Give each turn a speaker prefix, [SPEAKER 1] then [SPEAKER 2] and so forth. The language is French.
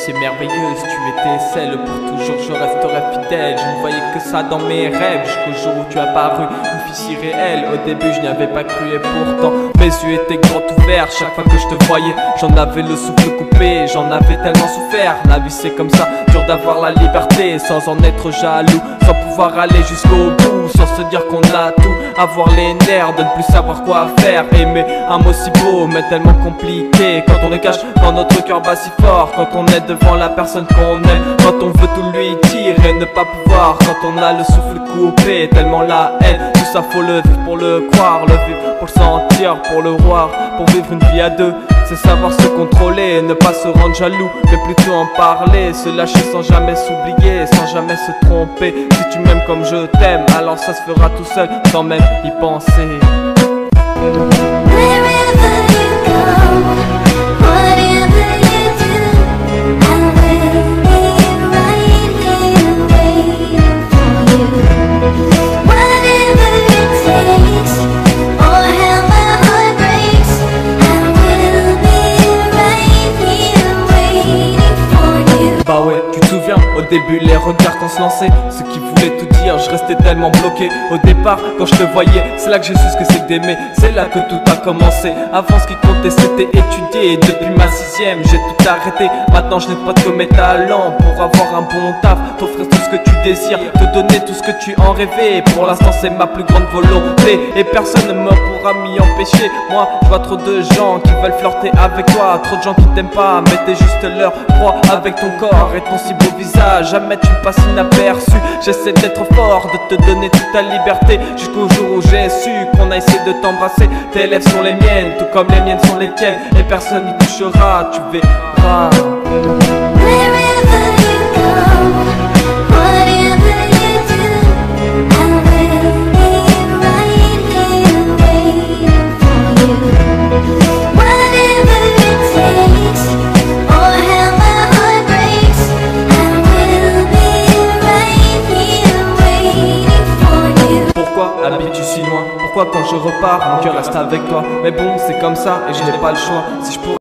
[SPEAKER 1] si merveilleuse, tu étais celle pour toujours, je resterai fidèle. Je ne voyais que ça dans mes rêves, jusqu'au jour où tu as paru, une fille si réelle. Au début je n'y avais pas cru et pourtant mes yeux étaient grands ouverts. Chaque fois que je te voyais, j'en avais le souffle coupé, j'en avais tellement souffert. La vie c'est comme ça, dur d'avoir la liberté sans en être jaloux, sans pouvoir aller jusqu'au bout, sans se dire qu'on a tout, avoir les nerfs de ne plus savoir quoi faire. Aimer un mot si beau mais tellement compliqué, quand on le cache, quand notre cœur bat si fort, quand on est devant la personne qu'on aime, quand on veut tout lui dire et ne pas pouvoir, quand on a le souffle coupé, tellement la haine. Tout ça faut le vivre pour le croire, le vivre pour le sentir, pour le voir, pour vivre une vie à deux. C'est savoir se contrôler, ne pas se rendre jaloux, mais plutôt en parler, se lâcher sans jamais s'oublier, sans jamais se tromper. Si tu m'aimes comme je t'aime, alors ça se fera tout seul, sans même y penser. Bah ouais, tu te souviens, au début les regards qu'on se lançait, ce qui voulait tout dire, je restais tellement bloqué. Au départ, quand je te voyais, c'est là que j'ai su ce que c'est d'aimer, c'est là que tout a commencé. Avant ce qui comptait c'était étudier, et depuis ma 6ème j'ai tout arrêté. Maintenant je n'ai pas que mes talents pour avoir un bon taf, t'offrir tout ce que tu désires, te donner tout ce que tu en rêvais. Pour l'instant c'est ma plus grande volonté, et personne ne me pourra m'y empêcher. Moi je vois trop de gens qui veulent flirter avec toi, trop de gens qui t'aiment pas, mais t'es juste leur proie. Avec ton corps et ton si beau visage, jamais tu passes inaperçu. J'essaie d'être fort, de te donner toute ta liberté, jusqu'au jour où j'ai su qu'on a essayé de t'embrasser. Tes lèvres sont les miennes, tout comme les miennes sont les tiennes, et personne n'y touchera, tu verras. Habites-tu si loin? Pourquoi quand je repars, mon cœur reste avec toi? Mais bon, c'est comme ça et je n'ai pas le choix. Si je pourrais